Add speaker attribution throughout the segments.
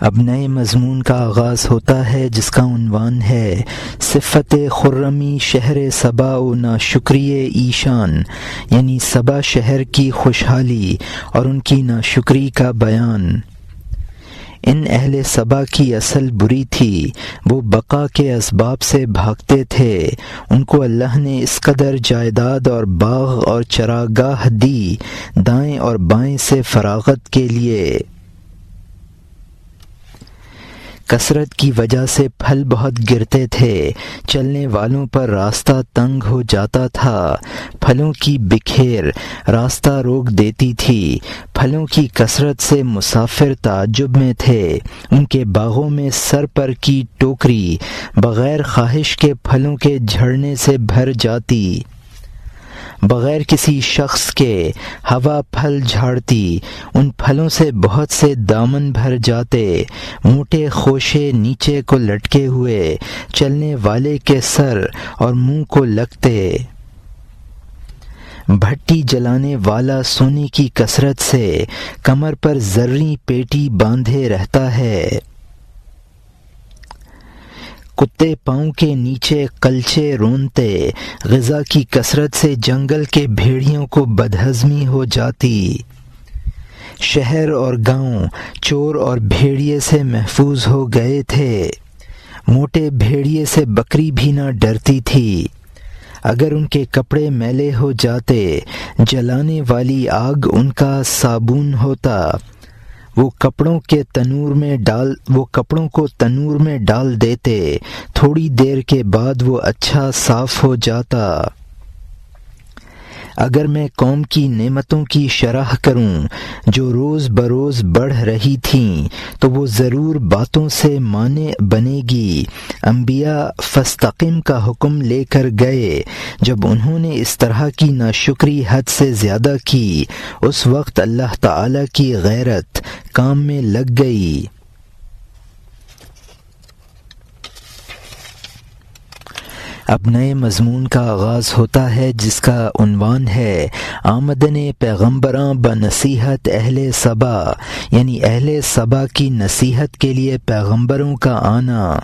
Speaker 1: اب نئے مضمون کا آغاز ہوتا ہے جس کا عنوان ہے صفت خرمی شہر صبا و ناشکری ایشان، یعنی صبا شہر کی خوشحالی اور ان کی ناشکری کا بیان۔ ان اہل صبا کی اصل بری تھی، وہ بقا کے اسباب سے بھاگتے تھے۔ ان کو اللہ نے اس قدر جائیداد اور باغ اور چراگاہ دی، دائیں اور بائیں سے فراغت کے لیے۔ کثرت کی وجہ سے پھل بہت گرتے تھے، چلنے والوں پر راستہ تنگ ہو جاتا تھا۔ پھلوں کی بکھیر راستہ روک دیتی تھی۔ پھلوں کی کثرت سے مسافر تعجب میں تھے۔ ان کے باغوں میں سر پر کی ٹوکری بغیر خواہش کے پھلوں کے جھڑنے سے بھر جاتی۔ بغیر کسی شخص کے ہوا پھل جھاڑتی، ان پھلوں سے بہت سے دامن بھر جاتے، موٹے خوشے نیچے کو لٹکے ہوئے چلنے والے کے سر اور منہ کو لگتے۔ بھٹی جلانے والا سونے کی کثرت سے کمر پر زرعی پیٹی باندھے رہتا ہے۔ کتے پاؤں کے نیچے کلچے رونتے، غذا کی کثرت سے جنگل کے بھیڑیوں کو بدہضمی ہو جاتی۔ شہر اور گاؤں چور اور بھیڑیے سے محفوظ ہو گئے تھے۔ موٹے بھیڑیے سے بکری بھی نہ ڈرتی تھی۔ اگر ان کے کپڑے میلے ہو جاتے، جلانے والی آگ ان کا صابون ہوتا۔ وہ کپڑوں کو تنور میں ڈال دیتے، تھوڑی دیر کے بعد وہ اچھا صاف ہو جاتا۔ اگر میں قوم کی نعمتوں کی شرح کروں جو روز بروز بڑھ رہی تھیں تو وہ ضرور باتوں سے مانع بنے گی۔ انبیاء فاستقم کا حکم لے کر گئے، جب انہوں نے اس طرح کی ناشکری حد سے زیادہ کی، اس وقت اللہ تعالی کی غیرت کام میں لگ گئی۔ اب نئے مضمون کا آغاز ہوتا ہے جس کا عنوان ہے آمدن پیغمبراں بنصیحت اہل صبا، یعنی اہل صبا کی نصیحت کے لیے پیغمبروں کا آنا۔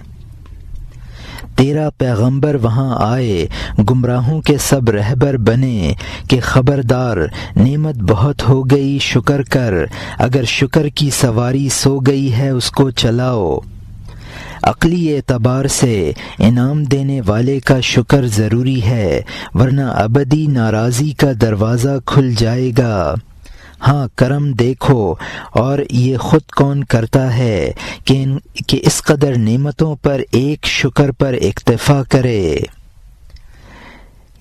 Speaker 1: تیرا پیغمبر وہاں آئے، گمراہوں کے سب رہبر بنے کہ خبردار نعمت بہت ہو گئی شکر کر، اگر شکر کی سواری سو گئی ہے اس کو چلاؤ۔ عقلی اعتبار سے انعام دینے والے کا شکر ضروری ہے، ورنہ ابدی ناراضی کا دروازہ کھل جائے گا۔ ہاں کرم دیکھو، اور یہ خود کون کرتا ہے کہ اس قدر نعمتوں پر ایک شکر پر اکتفا کرے۔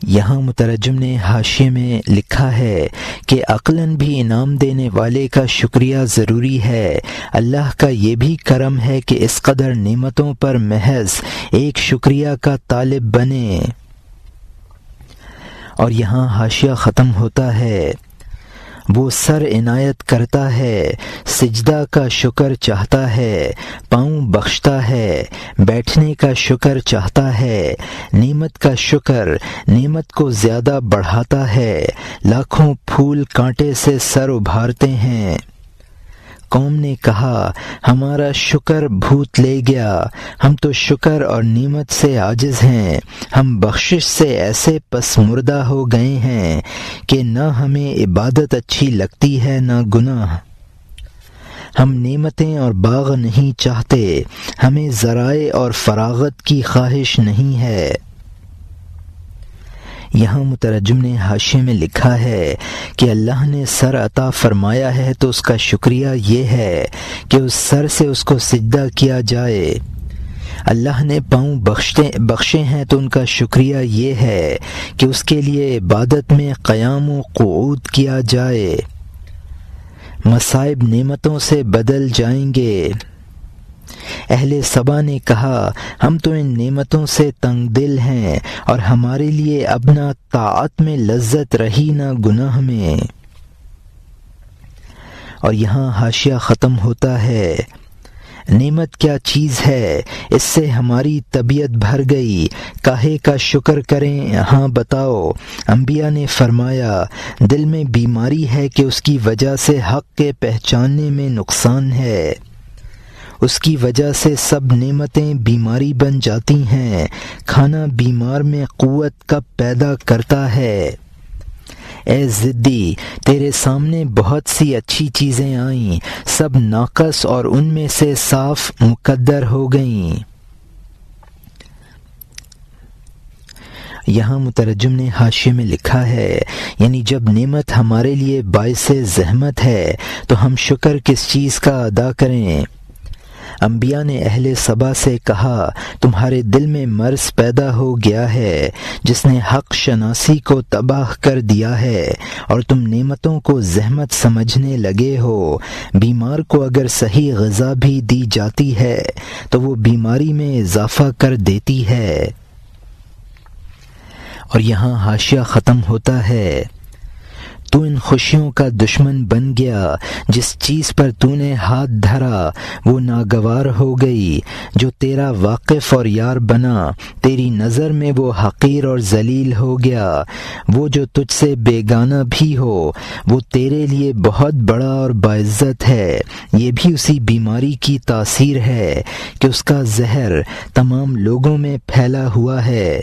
Speaker 1: یہاں مترجم نے حاشیے میں لکھا ہے کہ عقلاً بھی انعام دینے والے کا شکریہ ضروری ہے، اللہ کا یہ بھی کرم ہے کہ اس قدر نعمتوں پر محض ایک شکریہ کا طالب بنے۔ اور یہاں حاشیہ ختم ہوتا ہے، وہ سر عنایت کرتا ہے، سجدہ کا شکر چاہتا ہے، پاؤں بخشتا ہے، بیٹھنے کا شکر چاہتا ہے، نعمت کا شکر نعمت کو زیادہ بڑھاتا ہے، لاکھوں پھول کانٹے سے سر ابھارتے ہیں۔ قوم نے کہا ہمارا شکر بھوت لے گیا، ہم تو شکر اور نعمت سے عاجز ہیں، ہم بخشش سے ایسے پسمردہ ہو گئے ہیں کہ نہ ہمیں عبادت اچھی لگتی ہے نہ گناہ۔ ہم نعمتیں اور باغ نہیں چاہتے، ہمیں ذرائع اور فراغت کی خواہش نہیں ہے۔ یہاں مترجم نے حاشیے میں لکھا ہے کہ اللہ نے سر عطا فرمایا ہے تو اس کا شکریہ یہ ہے کہ اس سر سے اس کو سجدہ کیا جائے۔ اللہ نے پاؤں بخشے ہیں تو ان کا شکریہ یہ ہے کہ اس کے لیے عبادت میں قیام و قعود کیا جائے۔ مصائب نعمتوں سے بدل جائیں گے۔ اہل صبا نے کہا ہم تو ان نعمتوں سے تنگ دل ہیں، اور ہمارے لیے اب نہ طاعت میں لذت رہی نہ گناہ میں۔ اور یہاں حاشیہ ختم ہوتا ہے، نعمت کیا چیز ہے، اس سے ہماری طبیعت بھر گئی، کاہے کا شکر کریں، ہاں بتاؤ۔ انبیاء نے فرمایا دل میں بیماری ہے کہ اس کی وجہ سے حق کے پہچاننے میں نقصان ہے۔ اس کی وجہ سے سب نعمتیں بیماری بن جاتی ہیں۔ کھانا بیمار میں قوت کب پیدا کرتا ہے؟ اے ضدی، تیرے سامنے بہت سی اچھی چیزیں آئیں، سب ناقص اور ان میں سے صاف مقدر ہو گئیں۔ یہاں مترجم نے حاشیے میں لکھا ہے، یعنی جب نعمت ہمارے لیے باعث زحمت ہے تو ہم شکر کس چیز کا ادا کریں؟ انبیاء نے اہل سبا سے کہا، تمہارے دل میں مرض پیدا ہو گیا ہے جس نے حق شناسی کو تباہ کر دیا ہے اور تم نعمتوں کو زحمت سمجھنے لگے ہو۔ بیمار کو اگر صحیح غذا بھی دی جاتی ہے تو وہ بیماری میں اضافہ کر دیتی ہے۔ اور یہاں حاشیہ ختم ہوتا ہے، تو ان خوشیوں کا دشمن بن گیا، جس چیز پر تو نے ہاتھ دھرا وہ ناگوار ہو گئی، جو تیرا واقف اور یار بنا تیری نظر میں وہ حقیر اور ذلیل ہو گیا، وہ جو تجھ سے بیگانہ بھی ہو وہ تیرے لیے بہت بڑا اور باعزت ہے۔ یہ بھی اسی بیماری کی تاثیر ہے کہ اس کا زہر تمام لوگوں میں پھیلا ہوا ہے۔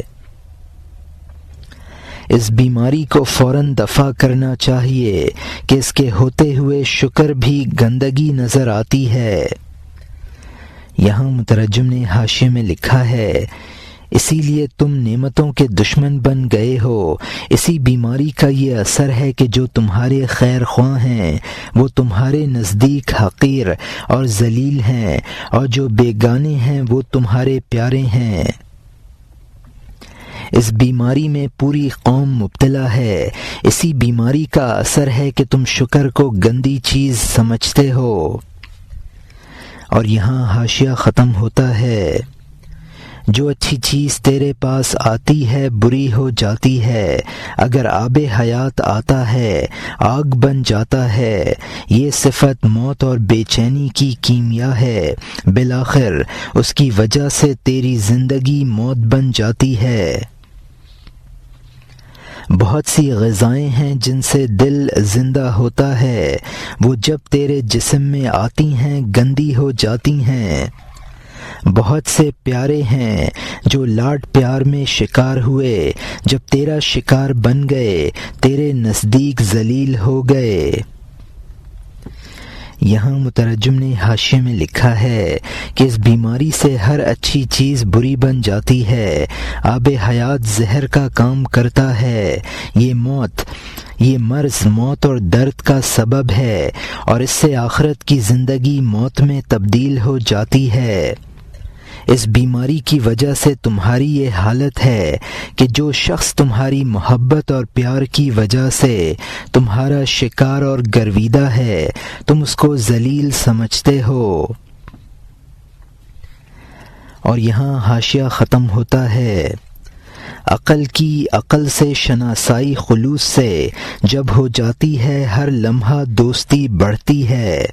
Speaker 1: اس بیماری کو فوراً دفع کرنا چاہیے کہ اس کے ہوتے ہوئے شکر بھی گندگی نظر آتی ہے۔ یہاں مترجم نے حاشیے میں لکھا ہے، اسی لیے تم نعمتوں کے دشمن بن گئے ہو۔ اسی بیماری کا یہ اثر ہے کہ جو تمہارے خیر خواہ ہیں وہ تمہارے نزدیک حقیر اور ذلیل ہیں، اور جو بیگانے ہیں وہ تمہارے پیارے ہیں۔ اس بیماری میں پوری قوم مبتلا ہے۔ اسی بیماری کا اثر ہے کہ تم شکر کو گندی چیز سمجھتے ہو۔ اور یہاں حاشیہ ختم ہوتا ہے، جو اچھی چیز تیرے پاس آتی ہے بری ہو جاتی ہے، اگر آب حیات آتا ہے آگ بن جاتا ہے۔ یہ صفت موت اور بے چینی کی کیمیا ہے، بالآخر اس کی وجہ سے تیری زندگی موت بن جاتی ہے۔ بہت سی غذائیں ہیں جن سے دل زندہ ہوتا ہے، وہ جب تیرے جسم میں آتی ہیں گندی ہو جاتی ہیں۔ بہت سے پیارے ہیں جو لاڈ پیار میں شکار ہوئے، جب تیرا شکار بن گئے تیرے نزدیک ذلیل ہو گئے۔ یہاں مترجم نے حاشیے میں لکھا ہے کہ اس بیماری سے ہر اچھی چیز بری بن جاتی ہے، آب حیات زہر کا کام کرتا ہے۔ یہ مرض موت اور درد کا سبب ہے، اور اس سے آخرت کی زندگی موت میں تبدیل ہو جاتی ہے۔ اس بیماری کی وجہ سے تمہاری یہ حالت ہے کہ جو شخص تمہاری محبت اور پیار کی وجہ سے تمہارا شکار اور گرویدہ ہے تم اس کو ذلیل سمجھتے ہو۔ اور یہاں حاشیہ ختم ہوتا ہے، عقل سے شناسائی خلوص سے جب ہو جاتی ہے ہر لمحہ دوستی بڑھتی ہے۔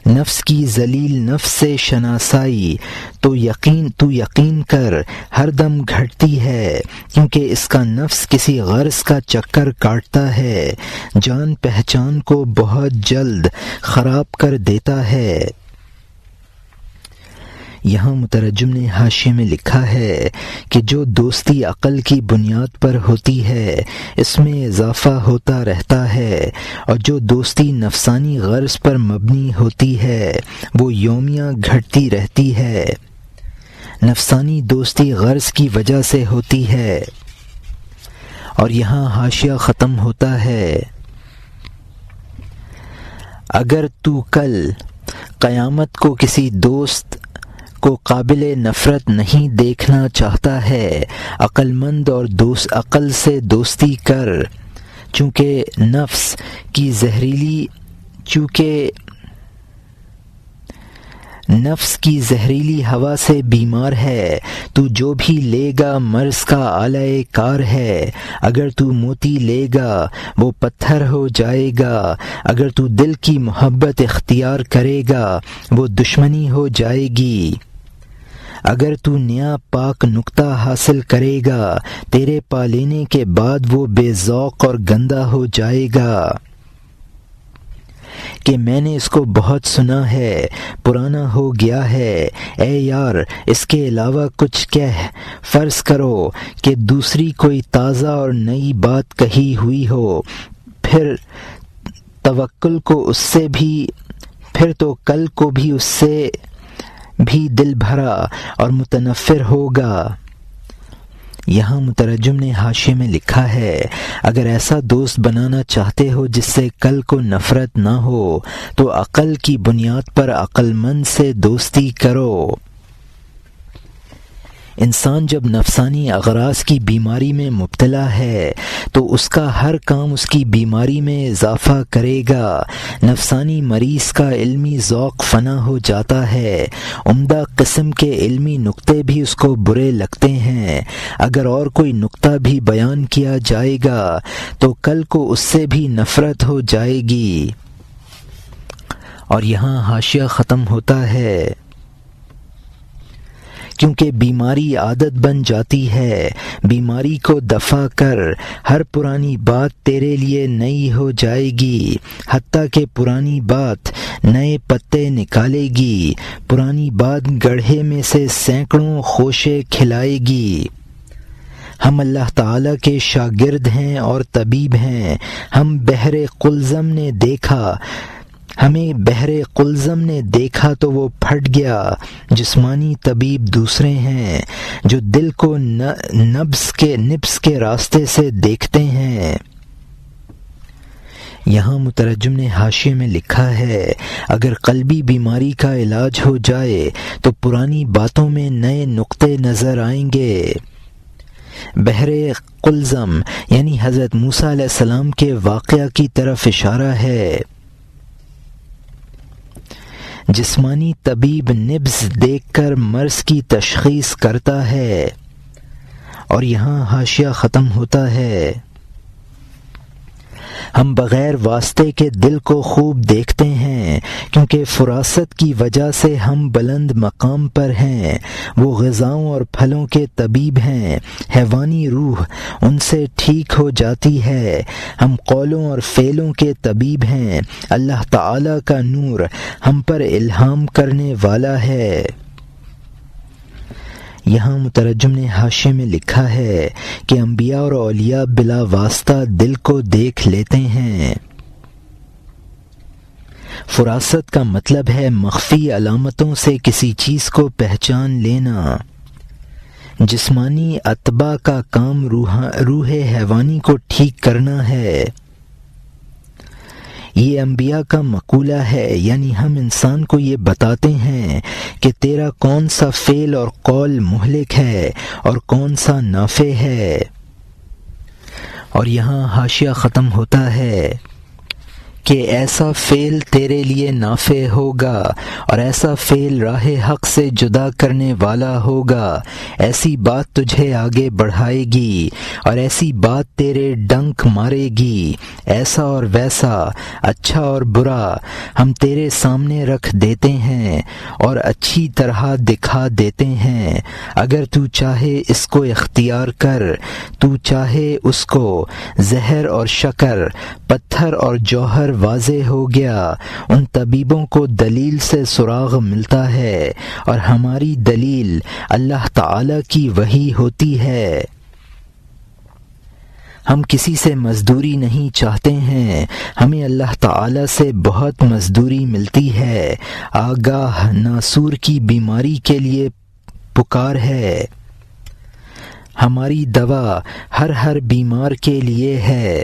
Speaker 1: نفس کی ذلیل نفس سے شناسائی تو یقین کر ہر دم گھٹتی ہے، کیونکہ اس کا نفس کسی غرض کا چکر کاٹتا ہے، جان پہچان کو بہت جلد خراب کر دیتا ہے۔ یہاں مترجم نے حاشیے میں لکھا ہے کہ جو دوستی عقل کی بنیاد پر ہوتی ہے اس میں اضافہ ہوتا رہتا ہے، اور جو دوستی نفسانی غرض پر مبنی ہوتی ہے وہ یومیہ گھٹتی رہتی ہے۔ نفسانی دوستی غرض کی وجہ سے ہوتی ہے۔ اور یہاں حاشیہ ختم ہوتا ہے، اگر تو کل قیامت کو کسی دوست کو قابل نفرت نہیں دیکھنا چاہتا ہے، عقل مند اور عقل سے دوستی کر، چونکہ نفس کی زہریلی ہوا سے بیمار ہے، تو جو بھی لے گا مرض کا آلۂ کار ہے۔ اگر تو موتی لے گا وہ پتھر ہو جائے گا، اگر تو دل کی محبت اختیار کرے گا وہ دشمنی ہو جائے گی۔ اگر تو نیا پاک نکتہ حاصل کرے گا تیرے پا لینے کے بعد وہ بے ذوق اور گندا ہو جائے گا۔ کہ میں نے اس کو بہت سنا ہے، پرانا ہو گیا ہے، اے یار اس کے علاوہ کچھ کہہ۔ فرض کرو کہ دوسری کوئی تازہ اور نئی بات کہی ہوئی ہو، پھر تو کل کو بھی اس سے بھی دل بھرا اور متنفر ہوگا۔ یہاں مترجم نے حاشیے میں لکھا ہے، اگر ایسا دوست بنانا چاہتے ہو جس سے کل کو نفرت نہ ہو تو عقل کی بنیاد پر عقل مند سے دوستی کرو۔ انسان جب نفسانی اغراض کی بیماری میں مبتلا ہے تو اس کا ہر کام اس کی بیماری میں اضافہ کرے گا۔ نفسانی مریض کا علمی ذوق فنا ہو جاتا ہے، عمدہ قسم کے علمی نکتے بھی اس کو برے لگتے ہیں۔ اگر اور کوئی نکتہ بھی بیان کیا جائے گا تو کل کو اس سے بھی نفرت ہو جائے گی۔ اور یہاں حاشیہ ختم ہوتا ہے، کیونکہ بیماری عادت بن جاتی ہے۔ بیماری کو دفع کر، ہر پرانی بات تیرے لیے نئی ہو جائے گی، حتیٰ کہ پرانی بات نئے پتے نکالے گی۔ پرانی بات گڑھے میں سے سینکڑوں خوشے کھلائے گی۔ ہم اللہ تعالیٰ کے شاگرد ہیں اور طبیب ہیں۔ ہمیں بحر قلزم نے دیکھا تو وہ پھٹ گیا۔ جسمانی طبیب دوسرے ہیں جو دل کو نبض کے راستے سے دیکھتے ہیں۔ یہاں مترجم نے حاشیے میں لکھا ہے، اگر قلبی بیماری کا علاج ہو جائے تو پرانی باتوں میں نئے نقطے نظر آئیں گے۔ بحر قلزم یعنی حضرت موسیٰ علیہ السلام کے واقعہ کی طرف اشارہ ہے۔ جسمانی طبیب نبض دیکھ کر مرض کی تشخیص کرتا ہے۔ اور یہاں حاشیہ ختم ہوتا ہے۔ ہم بغیر واسطے کے دل کو خوب دیکھتے ہیں، کیونکہ فراست کی وجہ سے ہم بلند مقام پر ہیں۔ وہ غذاؤں اور پھلوں کے طبیب ہیں، حیوانی روح ان سے ٹھیک ہو جاتی ہے۔ ہم قولوں اور فعلوں کے طبیب ہیں، اللہ تعالیٰ کا نور ہم پر الہام کرنے والا ہے۔ یہاں مترجم نے حاشیے میں لکھا ہے کہ انبیاء اور اولیاء بلا واسطہ دل کو دیکھ لیتے ہیں۔ فراست کا مطلب ہے مخفی علامتوں سے کسی چیز کو پہچان لینا۔ جسمانی اتباع کا کام روح حیوانی کو ٹھیک کرنا ہے۔ یہ انبیاء کا مقولہ ہے، یعنی ہم انسان کو یہ بتاتے ہیں کہ تیرا کون سا فعل اور قول مہلک ہے اور کون سا نافع ہے۔ اور یہاں حاشیہ ختم ہوتا ہے کہ ایسا فعل تیرے لیے نافع ہوگا اور ایسا فعل راہ حق سے جدا کرنے والا ہوگا۔ ایسی بات تجھے آگے بڑھائے گی اور ایسی بات تیرے ڈنک مارے گی۔ ایسا اور ویسا، اچھا اور برا ہم تیرے سامنے رکھ دیتے ہیں اور اچھی طرح دکھا دیتے ہیں۔ اگر تو چاہے اس کو اختیار کر، تو چاہے اس کو۔ زہر اور شکر، پتھر اور جوہر واضح ہو گیا۔ ان طبیبوں کو دلیل سے سراغ ملتا ہے اور ہماری دلیل اللہ تعالی کی وحی ہوتی ہے۔ ہم کسی سے مزدوری نہیں چاہتے ہیں، ہمیں اللہ تعالی سے بہت مزدوری ملتی ہے۔ آگاہ ناسور کی بیماری کے لیے پکار ہے، ہماری دوا ہر بیمار کے لیے ہے۔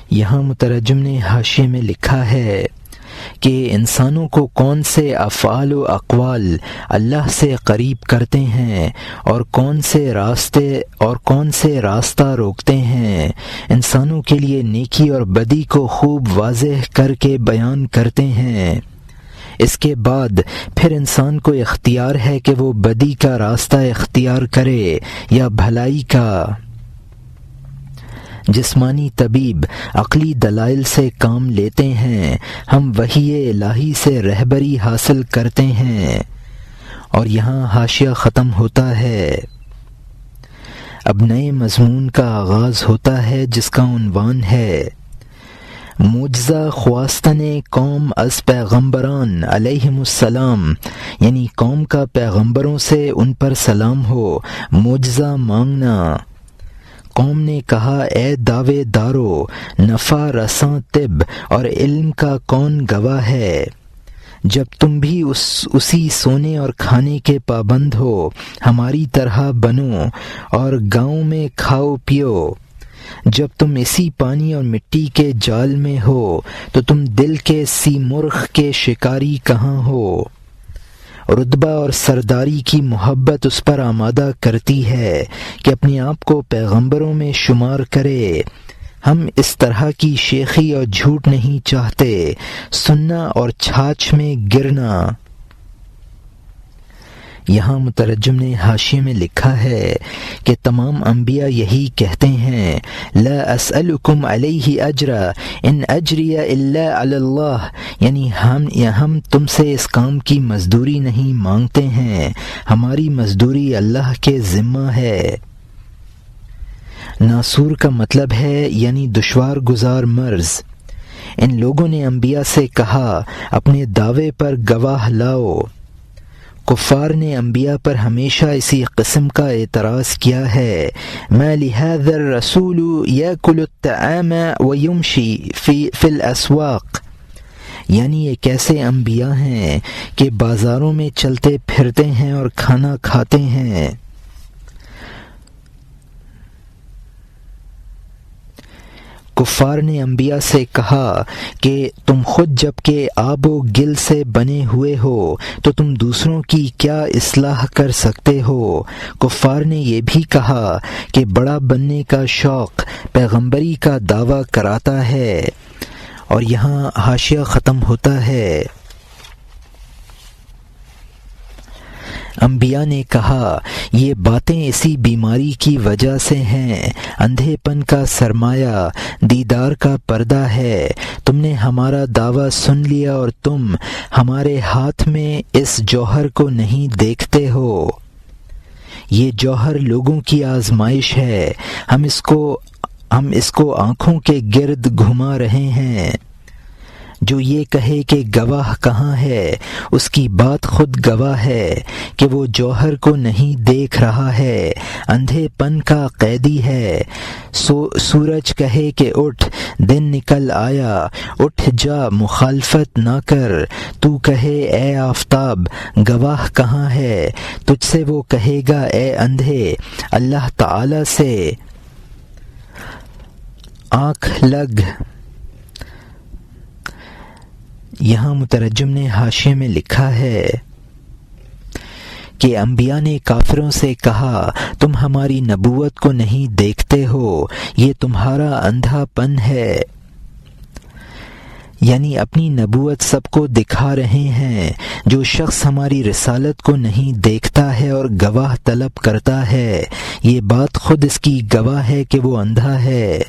Speaker 1: یہاں مترجم نے حاشیے میں لکھا ہے کہ انسانوں کو کون سے افعال و اقوال اللہ سے قریب کرتے ہیں اور کون سے راستہ روکتے ہیں، انسانوں کے لیے نیکی اور بدی کو خوب واضح کر کے بیان کرتے ہیں۔ اس کے بعد پھر انسان کو اختیار ہے کہ وہ بدی کا راستہ اختیار کرے یا بھلائی کا۔ جسمانی طبیب عقلی دلائل سے کام لیتے ہیں، ہم وحی الہی سے رہبری حاصل کرتے ہیں۔ اور یہاں حاشیہ ختم ہوتا ہے۔ اب نئے مضمون کا آغاز ہوتا ہے جس کا عنوان ہے معجزہ خواستن قوم از پیغمبران علیہم السلام، یعنی قوم کا پیغمبروں سے ان پر سلام ہو، معجزہ مانگنا۔ قوم نے کہا اے دعوے دارو، نفع رساں طب اور علم کا کون گواہ ہے؟ جب تم بھی اسی سونے اور کھانے کے پابند ہو، ہماری طرح بنو اور گاؤں میں کھاؤ پیو۔ جب تم اسی پانی اور مٹی کے جال میں ہو تو تم دل کے سی مرغ کے شکاری کہاں ہو؟ رتبہ اور سرداری کی محبت اس پر آمادہ کرتی ہے کہ اپنے آپ کو پیغمبروں میں شمار کرے۔ ہم اس طرح کی شیخی اور جھوٹ نہیں چاہتے، سننا اور چھاچھ میں گرنا۔ یہاں مترجم نے حاشیے میں لکھا ہے کہ تمام انبیاء یہی کہتے ہیں، لا اسألکم علیہ اجرا ان اجری الا علی اللہ، یعنی ہم تم سے اس کام کی مزدوری نہیں مانگتے ہیں، ہماری مزدوری اللہ کے ذمہ ہے۔ ناسور کا مطلب ہے یعنی دشوار گزار مرض۔ ان لوگوں نے انبیاء سے کہا اپنے دعوے پر گواہ لاؤ۔ کفار نے انبیاء پر ہمیشہ اسی قسم کا اعتراض کیا ہے، ما لهذا الرسول یاکل الطعام ویمشی فی الاسواق، یعنی یہ کیسے انبیاء ہیں کہ بازاروں میں چلتے پھرتے ہیں اور کھانا کھاتے ہیں۔ کفار نے انبیاء سے کہا کہ تم خود جب کہ آب و گل سے بنے ہوئے ہو تو تم دوسروں کی کیا اصلاح کر سکتے ہو۔ کفار نے یہ بھی کہا کہ بڑا بننے کا شوق پیغمبری کا دعویٰ کراتا ہے۔ اور یہاں حاشیہ ختم ہوتا ہے۔ انبیاء نے کہا یہ باتیں اسی بیماری کی وجہ سے ہیں، اندھے پن کا سرمایہ دیدار کا پردہ ہے۔ تم نے ہمارا دعویٰ سن لیا اور تم ہمارے ہاتھ میں اس جوہر کو نہیں دیکھتے ہو۔ یہ جوہر لوگوں کی آزمائش ہے، ہم اس کو آنکھوں کے گرد گھما رہے ہیں۔ جو یہ کہے کہ گواہ کہاں ہے، اس کی بات خود گواہ ہے کہ وہ جوہر کو نہیں دیکھ رہا ہے، اندھے پن کا قیدی ہے۔ سورج کہے کہ اٹھ، دن نکل آیا، اٹھ جا، مخالفت نہ کر۔ تو کہے اے آفتاب گواہ کہاں ہے، تجھ سے وہ کہے گا اے اندھے اللہ تعالی سے آنکھ لگ۔ یہاں مترجم نے حاشیے میں لکھا ہے کہ انبیاء نے کافروں سے کہا تم ہماری نبوت کو نہیں دیکھتے ہو، یہ تمہارا اندھا پن ہے، یعنی اپنی نبوت سب کو دکھا رہے ہیں۔ جو شخص ہماری رسالت کو نہیں دیکھتا ہے اور گواہ طلب کرتا ہے، یہ بات خود اس کی گواہ ہے کہ وہ اندھا ہے۔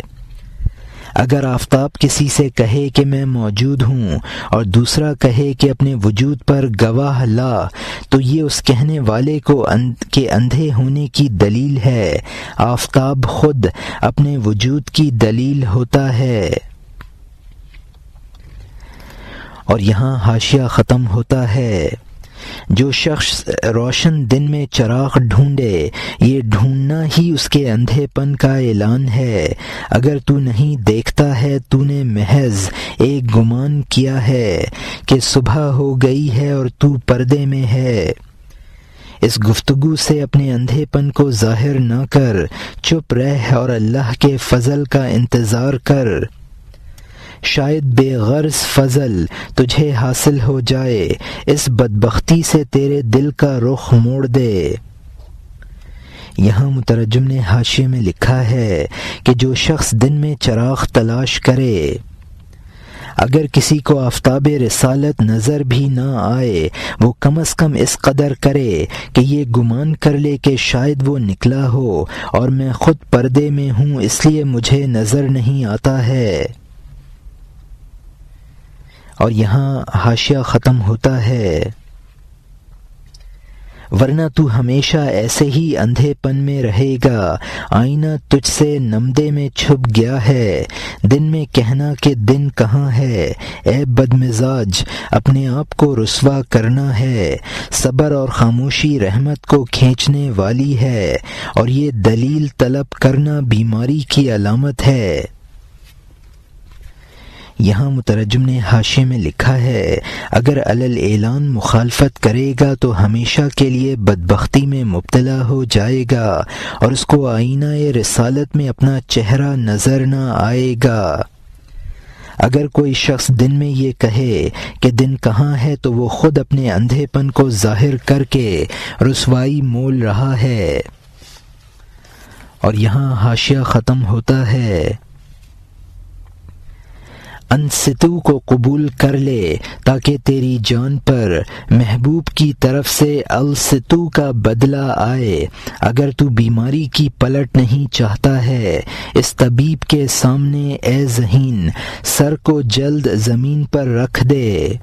Speaker 1: اگر آفتاب کسی سے کہے کہ میں موجود ہوں اور دوسرا کہے کہ اپنے وجود پر گواہ لا، تو یہ اس کہنے والے کے اندھے ہونے کی دلیل ہے۔ آفتاب خود اپنے وجود کی دلیل ہوتا ہے۔ اور یہاں حاشیہ ختم ہوتا ہے۔ جو شخص روشن دن میں چراغ ڈھونڈے، یہ ڈھونڈنا ہی اس کے اندھے پن کا اعلان ہے۔ اگر تو نہیں دیکھتا ہے، تو نے محض ایک گمان کیا ہے کہ صبح ہو گئی ہے اور تو پردے میں ہے۔ اس گفتگو سے اپنے اندھے پن کو ظاہر نہ کر، چپ رہ اور اللہ کے فضل کا انتظار کر۔ شاید بے غرض فضل تجھے حاصل ہو جائے، اس بدبختی سے تیرے دل کا رخ موڑ دے۔ یہاں مترجم نے حاشیے میں لکھا ہے کہ جو شخص دن میں چراغ تلاش کرے، اگر کسی کو آفتاب رسالت نظر بھی نہ آئے، وہ کم از کم اس قدر کرے کہ یہ گمان کر لے کہ شاید وہ نکلا ہو اور میں خود پردے میں ہوں، اس لیے مجھے نظر نہیں آتا ہے۔ اور یہاں حاشیہ ختم ہوتا ہے۔ ورنہ تو ہمیشہ ایسے ہی اندھے پن میں رہے گا۔ آئینہ تجھ سے نمدے میں چھپ گیا ہے، دن میں کہنا کہ دن کہاں ہے۔ اے بدمزاج، اپنے آپ کو رسوا کرنا ہے۔ صبر اور خاموشی رحمت کو کھینچنے والی ہے، اور یہ دلیل طلب کرنا بیماری کی علامت ہے۔ یہاں مترجم نے حاشیے میں لکھا ہے، اگر علل اعلان مخالفت کرے گا تو ہمیشہ کے لیے بدبختی میں مبتلا ہو جائے گا، اور اس کو آئینہ رسالت میں اپنا چہرہ نظر نہ آئے گا۔ اگر کوئی شخص دن میں یہ کہے کہ دن کہاں ہے تو وہ خود اپنے اندھے پن کو ظاہر کر کے رسوائی مول رہا ہے۔ اور یہاں حاشیہ ختم ہوتا ہے، انستو کو قبول کر لے تاکہ تیری جان پر محبوب کی طرف سے الستو کا بدلہ آئے۔ اگر تو بیماری کی پلٹ نہیں چاہتا ہے، اس طبیب کے سامنے اے ذہین سر کو جلد زمین پر رکھ دے۔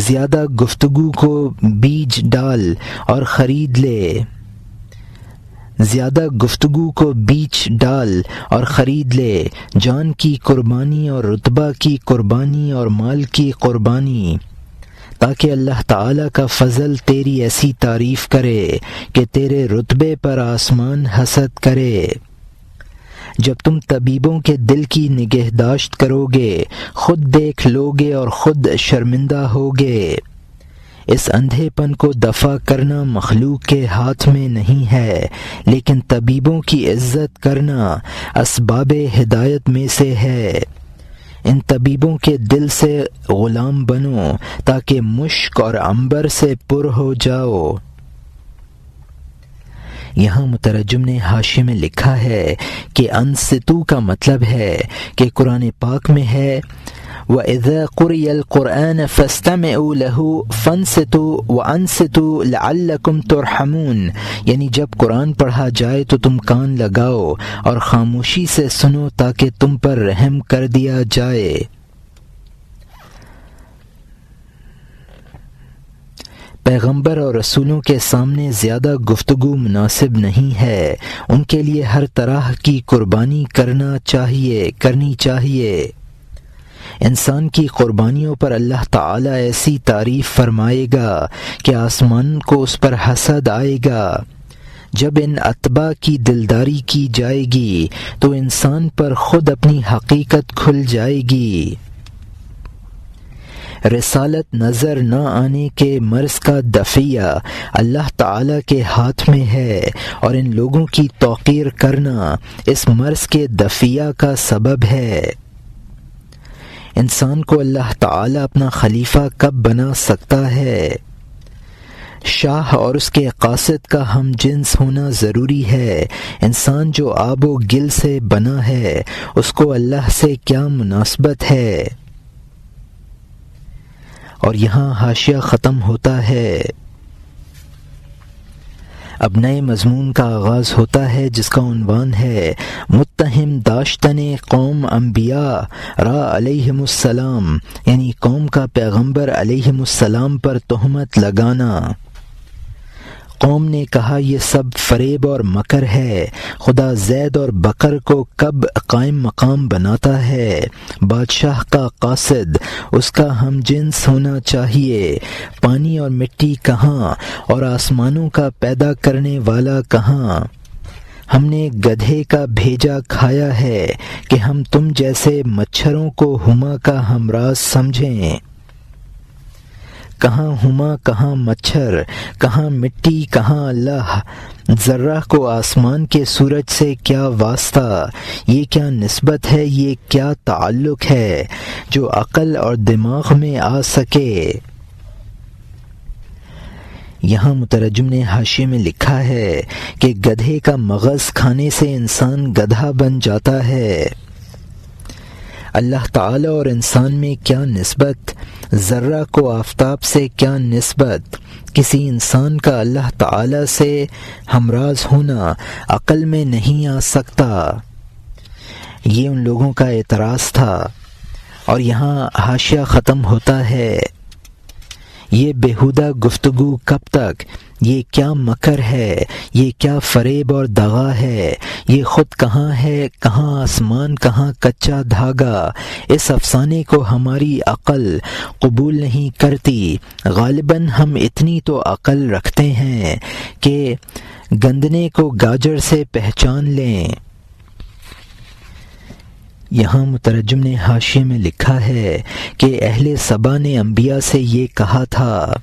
Speaker 1: زیادہ گفتگو کو بیچ ڈال اور خرید لے، زیادہ گفتگو کو بیچ ڈال اور خرید لے، جان کی قربانی اور رتبہ کی قربانی اور مال کی قربانی، تاکہ اللہ تعالیٰ کا فضل تیری ایسی تعریف کرے کہ تیرے رتبے پر آسمان حسد کرے۔ جب تم طبیبوں کے دل کی نگہداشت کرو گے، خود دیکھ لو گے اور خود شرمندہ ہوگے۔ اس اندھے پن کو دفع کرنا مخلوق کے ہاتھ میں نہیں ہے، لیکن طبیبوں کی عزت کرنا اسباب ہدایت میں سے ہے۔ ان طبیبوں کے دل سے غلام بنو تاکہ مشک اور عنبر سے پر ہو جاؤ۔ یہاں مترجم نے حاشیے میں لکھا ہے کہ انصتو کا مطلب ہے کہ قرآن پاک میں ہے وَإِذَا قُرِئَ الْقُرْآنَ فَاسْتَمِعُوا لَهُ فَانصِتُوا وَأَنصِتُوا لَعَلَّكُمْ تُرْحَمُونَ، یعنی جب قرآن پڑھا جائے تو تم کان لگاؤ اور خاموشی سے سنو تاکہ تم پر رحم کر دیا جائے۔ پیغمبر اور رسولوں کے سامنے زیادہ گفتگو مناسب نہیں ہے، ان کے لیے ہر طرح کی قربانی کرنی چاہیے۔ انسان کی قربانیوں پر اللہ تعالیٰ ایسی تعریف فرمائے گا کہ آسمان کو اس پر حسد آئے گا۔ جب ان اتباع کی دلداری کی جائے گی تو انسان پر خود اپنی حقیقت کھل جائے گی۔ رسالت نظر نہ آنے کے مرض کا دفعہ اللہ تعالیٰ کے ہاتھ میں ہے، اور ان لوگوں کی توقیر کرنا اس مرض کے دفعہ کا سبب ہے۔ انسان کو اللہ تعالیٰ اپنا خلیفہ کب بنا سکتا ہے؟ شاہ اور اس کے قاصد کا ہم جنس ہونا ضروری ہے۔ انسان جو آب و گل سے بنا ہے، اس کو اللہ سے کیا مناسبت ہے؟ اور یہاں حاشیہ ختم ہوتا ہے۔ اب نئے مضمون کا آغاز ہوتا ہے جس کا عنوان ہے متہم داشتن قوم انبیاء را علیہم السلام، یعنی قوم کا پیغمبر علیہم السلام پر تہمت لگانا۔ قوم نے کہا یہ سب فریب اور مکر ہے، خدا زید اور بکر کو کب قائم مقام بناتا ہے؟ بادشاہ کا قاصد اس کا ہم جنس ہونا چاہیے۔ پانی اور مٹی کہاں اور آسمانوں کا پیدا کرنے والا کہاں؟ ہم نے گدھے کا بھیجا کھایا ہے کہ ہم تم جیسے مچھروں کو ہما کا ہمراز سمجھیں۔ کہاں ہما، کہاں مچھر، کہاں مٹی، کہاں اللہ؟ ذرہ کو آسمان کے سورج سے کیا واسطہ؟ یہ کیا نسبت ہے، یہ کیا تعلق ہے جو عقل اور دماغ میں آ سکے؟ یہاں مترجم نے حاشیے میں لکھا ہے کہ گدھے کا مغز کھانے سے انسان گدھا بن جاتا ہے۔ اللہ تعالیٰ اور انسان میں کیا نسبت؟ ذرہ کو آفتاب سے کیا نسبت؟ کسی انسان کا اللہ تعالیٰ سے ہمراز ہونا عقل میں نہیں آ سکتا۔ یہ ان لوگوں کا اعتراض تھا، اور یہاں حاشیہ ختم ہوتا ہے۔ یہ بیہودہ گفتگو کب تک؟ یہ کیا مکر ہے، یہ کیا فریب اور دغا ہے، یہ خود کہاں ہے، کہاں آسمان، کہاں کچا دھاگا۔ اس افسانے کو ہماری عقل قبول نہیں کرتی۔ غالباً ہم اتنی تو عقل رکھتے ہیں کہ گندنے کو گاجر سے پہچان لیں۔ یہاں مترجم نے حاشیے میں لکھا ہے کہ اہل سبا نے انبیاء سے یہ کہا تھا،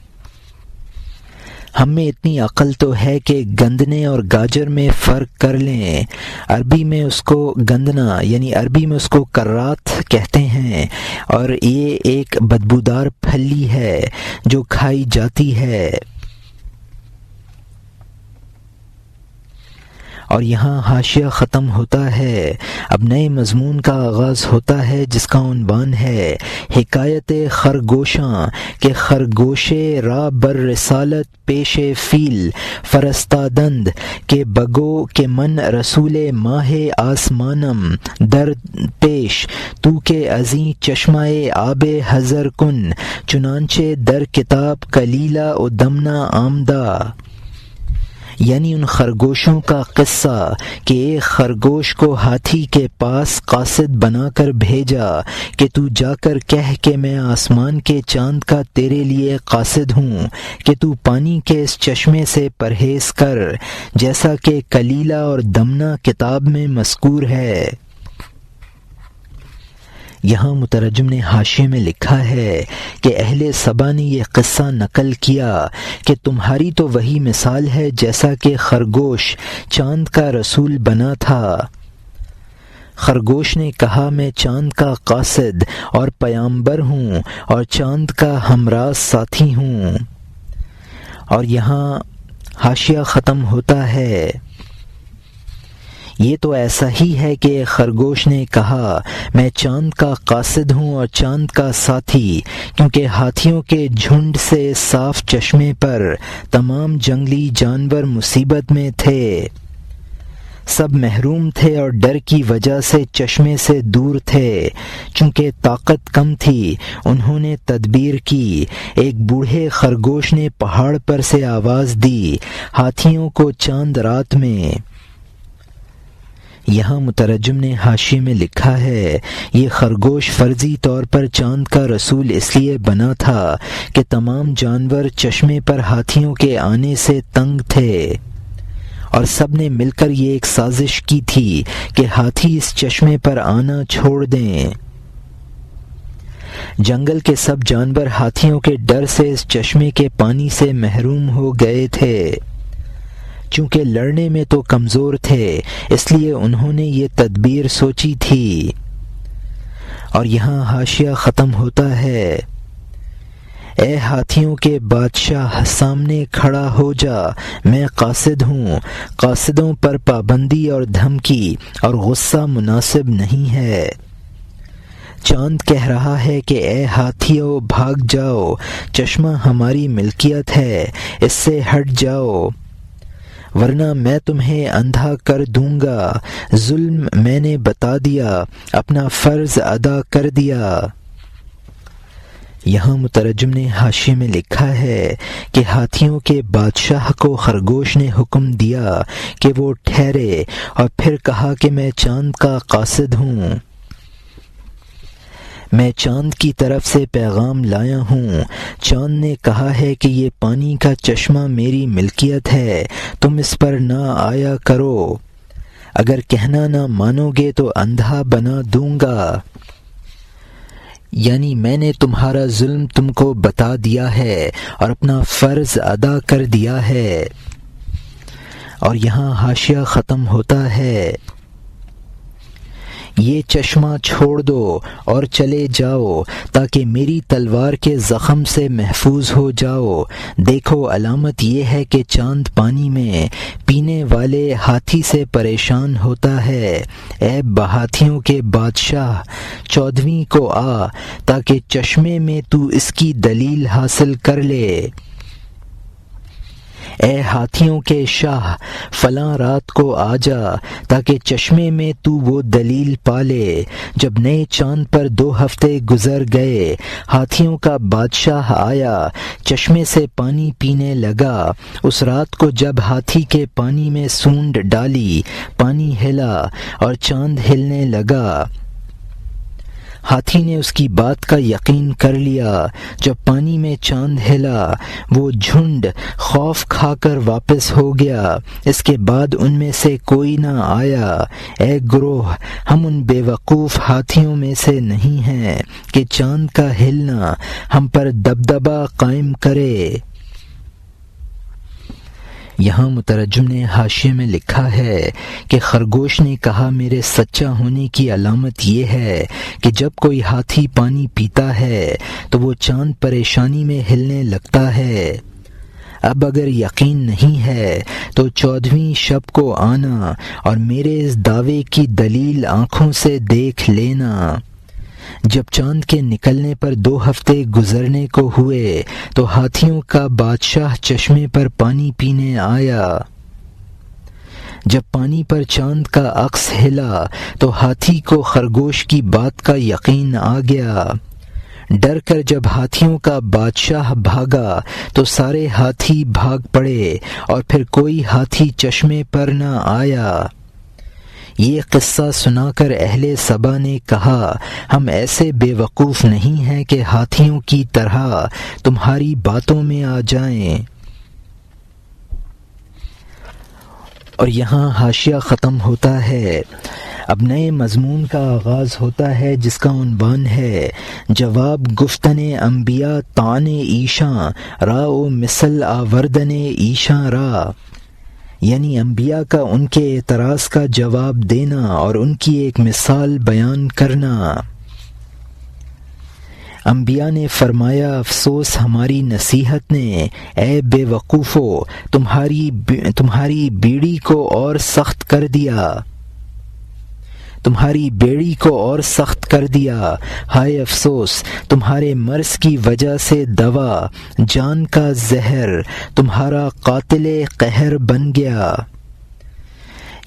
Speaker 1: ہم میں اتنی عقل تو ہے کہ گندنے اور گاجر میں فرق کر لیں۔ عربی میں اس کو گندنا یعنی عربی میں اس کو کرات کہتے ہیں، اور یہ ایک بدبودار پھلی ہے جو کھائی جاتی ہے۔ اور یہاں حاشیہ ختم ہوتا ہے، اب نئے مضمون کا آغاز ہوتا ہے جس کا عنوان ہے حکایت خرگوشاں کہ خرگوشے را بر رسالت پیش فیل فرستادند کہ بگو کہ من رسول ماہ آسمانم در پیش تو کہ ازیں چشمہ آب حضر کن چنانچہ در کتاب کلیلہ و دمنا آمدہ۔ یعنی ان خرگوشوں کا قصہ کہ ایک خرگوش کو ہاتھی کے پاس قاصد بنا کر بھیجا کہ تو جا کر کہہ کہ میں آسمان کے چاند کا تیرے لیے قاصد ہوں کہ تو پانی کے اس چشمے سے پرہیز کر، جیسا کہ کلیلہ اور دمنا کتاب میں مذکور ہے۔ یہاں مترجم نے حاشیے میں لکھا ہے کہ اہل سبا نے یہ قصہ نقل کیا کہ تمہاری تو وہی مثال ہے جیسا کہ خرگوش چاند کا رسول بنا تھا۔ خرگوش نے کہا میں چاند کا قاصد اور پیامبر ہوں اور چاند کا ہمراز ساتھی ہوں۔ اور یہاں حاشیہ ختم ہوتا ہے، یہ تو ایسا ہی ہے کہ خرگوش نے کہا میں چاند کا قاصد ہوں اور چاند کا ساتھی، کیونکہ ہاتھیوں کے جھنڈ سے صاف چشمے پر تمام جنگلی جانور مصیبت میں تھے، سب محروم تھے اور ڈر کی وجہ سے چشمے سے دور تھے۔ چونکہ طاقت کم تھی انہوں نے تدبیر کی، ایک بوڑھے خرگوش نے پہاڑ پر سے آواز دی ہاتھیوں کو چاند رات میں۔ یہاں مترجم نے حاشیے میں لکھا ہے یہ خرگوش فرضی طور پر چاند کا رسول اس لیے بنا تھا کہ تمام جانور چشمے پر ہاتھیوں کے آنے سے تنگ تھے، اور سب نے مل کر یہ ایک سازش کی تھی کہ ہاتھی اس چشمے پر آنا چھوڑ دیں۔ جنگل کے سب جانور ہاتھیوں کے ڈر سے اس چشمے کے پانی سے محروم ہو گئے تھے۔ چونکہ لڑنے میں تو کمزور تھے اس لیے انہوں نے یہ تدبیر سوچی تھی۔ اور یہاں حاشیہ ختم ہوتا ہے، اے ہاتھیوں کے بادشاہ سامنے کھڑا ہو جا، میں قاصد ہوں، قاصدوں پر پابندی اور دھمکی اور غصہ مناسب نہیں ہے۔ چاند کہہ رہا ہے کہ اے ہاتھیوں بھاگ جاؤ، چشمہ ہماری ملکیت ہے، اس سے ہٹ جاؤ ورنہ میں تمہیں اندھا کر دوں گا۔ ظلم میں نے بتا دیا، اپنا فرض ادا کر دیا۔ یہاں مترجم نے حاشیے میں لکھا ہے کہ ہاتھیوں کے بادشاہ کو خرگوش نے حکم دیا کہ وہ ٹھہرے، اور پھر کہا کہ میں چاند کا قاصد ہوں، میں چاند کی طرف سے پیغام لایا ہوں۔ چاند نے کہا ہے کہ یہ پانی کا چشمہ میری ملکیت ہے، تم اس پر نہ آیا کرو، اگر کہنا نہ مانو گے تو اندھا بنا دوں گا۔ یعنی میں نے تمہارا ظلم تم کو بتا دیا ہے اور اپنا فرض ادا کر دیا ہے۔ اور یہاں حاشیہ ختم ہوتا ہے، یہ چشمہ چھوڑ دو اور چلے جاؤ تاکہ میری تلوار کے زخم سے محفوظ ہو جاؤ۔ دیکھو علامت یہ ہے کہ چاند پانی میں پینے والے ہاتھی سے پریشان ہوتا ہے۔ اے بہاتھیوں کے بادشاہ 14ویں کو آ تاکہ چشمے میں تو اس کی دلیل حاصل کر لے۔ اے ہاتھیوں کے شاہ فلاں رات کو آ جا تاکہ چشمے میں تو وہ دلیل پالے۔ جب نئے چاند پر 2 ہفتے گزر گئے، ہاتھیوں کا بادشاہ آیا، چشمے سے پانی پینے لگا۔ اس رات کو جب ہاتھی کے پانی میں سونڈ ڈالی، پانی ہلا اور چاند ہلنے لگا۔ ہاتھی نے اس کی بات کا یقین کر لیا۔ جب پانی میں چاند ہلا، وہ جھنڈ خوف کھا کر واپس ہو گیا۔ اس کے بعد ان میں سے کوئی نہ آیا۔ اے گروہ، ہم ان بے وقوف ہاتھیوں میں سے نہیں ہیں کہ چاند کا ہلنا ہم پر دبدبہ قائم کرے۔ یہاں مترجم نے حاشیے میں لکھا ہے کہ خرگوش نے کہا میرے سچا ہونے کی علامت یہ ہے کہ جب کوئی ہاتھی پانی پیتا ہے تو وہ چاند پریشانی میں ہلنے لگتا ہے۔ اب اگر یقین نہیں ہے تو 14ویں شب کو آنا اور میرے اس دعوے کی دلیل آنکھوں سے دیکھ لینا۔ جب چاند کے نکلنے پر 2 ہفتے گزرنے کو ہوئے تو ہاتھیوں کا بادشاہ چشمے پر پانی پینے آیا۔ جب پانی پر چاند کا عکس ہلا تو ہاتھی کو خرگوش کی بات کا یقین آ گیا۔ ڈر کر جب ہاتھیوں کا بادشاہ بھاگا تو سارے ہاتھی بھاگ پڑے اور پھر کوئی ہاتھی چشمے پر نہ آیا۔ یہ قصہ سنا کر اہل سبا نے کہا ہم ایسے بے وقوف نہیں ہیں کہ ہاتھیوں کی طرح تمہاری باتوں میں آ جائیں۔ اور یہاں حاشیہ ختم ہوتا ہے۔ اب نئے مضمون کا آغاز ہوتا ہے جس کا عنوان ہے جواب گفتن انبیاء طعن ایشاں را و مثل آوردن ایشاں را، یعنی انبیاء کا ان کے اعتراض کا جواب دینا اور ان کی ایک مثال بیان کرنا۔ انبیاء نے فرمایا افسوس ہماری نصیحت نے، اے بے وقوفو تمہاری بیڑی کو اور سخت کر دیا، تمہاری بیڑی کو اور سخت کر دیا، ہائے افسوس تمہارے مرض کی وجہ سے دوا جان کا زہر تمہارا قاتل قہر بن گیا۔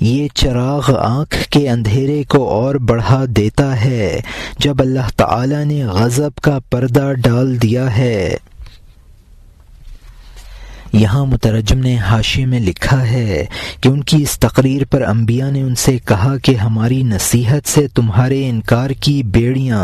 Speaker 1: یہ چراغ آنکھ کے اندھیرے کو اور بڑھا دیتا ہے جب اللہ تعالی نے غضب کا پردہ ڈال دیا ہے۔ یہاں مترجم نے حاشیے میں لکھا ہے کہ ان کی اس تقریر پر انبیاء نے ان سے کہا کہ ہماری نصیحت سے تمہارے انکار کی بیڑیاں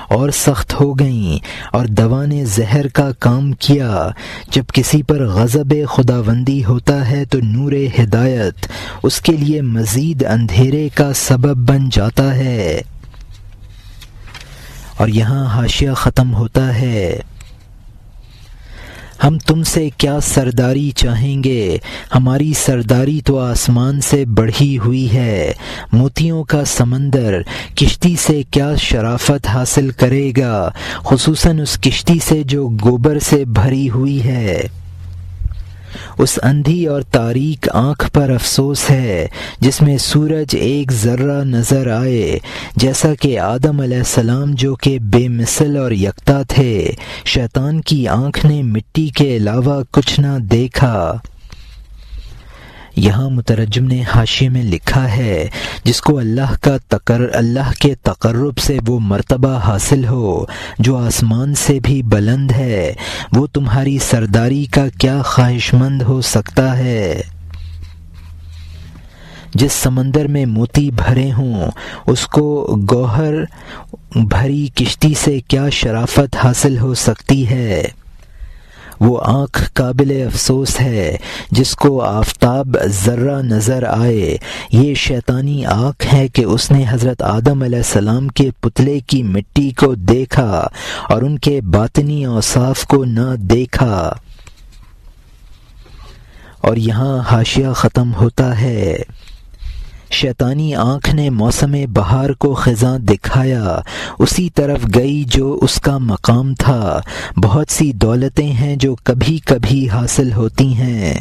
Speaker 1: اور سخت ہو گئیں اور دوا نے زہر کا کام کیا۔ جب کسی پر غضب خداوندی ہوتا ہے تو نور ہدایت اس کے لیے مزید اندھیرے کا سبب بن جاتا ہے۔ اور یہاں حاشیہ ختم ہوتا ہے۔ ہم تم سے کیا سرداری چاہیں گے، ہماری سرداری تو آسمان سے بڑھی ہوئی ہے۔ موتیوں کا سمندر کشتی سے کیا شرافت حاصل کرے گا، خصوصاً اس کشتی سے جو گوبر سے بھری ہوئی ہے۔ اس اندھی اور تاریک آنکھ پر افسوس ہے جس میں سورج ایک ذرہ نظر آئے، جیسا کہ آدم علیہ السلام جو کہ بے مثل اور یکتا تھے، شیطان کی آنکھ نے مٹی کے علاوہ کچھ نہ دیکھا۔ یہاں مترجم نے حاشیے میں لکھا ہے جس کو اللہ کے تقرب سے وہ مرتبہ حاصل ہو جو آسمان سے بھی بلند ہے، وہ تمہاری سرداری کا کیا خواہش مند ہو سکتا ہے۔ جس سمندر میں موتی بھرے ہوں اس کو گوہر بھری کشتی سے کیا شرافت حاصل ہو سکتی ہے۔ وہ آنکھ قابل افسوس ہے جس کو آفتاب ذرہ نظر آئے، یہ شیطانی آنکھ ہے کہ اس نے حضرت آدم علیہ السلام کے پتلے کی مٹی کو دیکھا اور ان کے باطنی اوصاف کو نہ دیکھا۔ اور یہاں حاشیہ ختم ہوتا ہے۔ شیطانی آنکھ نے موسم بہار کو خزاں دکھایا، اسی طرف گئی جو اس کا مقام تھا۔ بہت سی دولتیں ہیں جو کبھی کبھی حاصل ہوتی ہیں،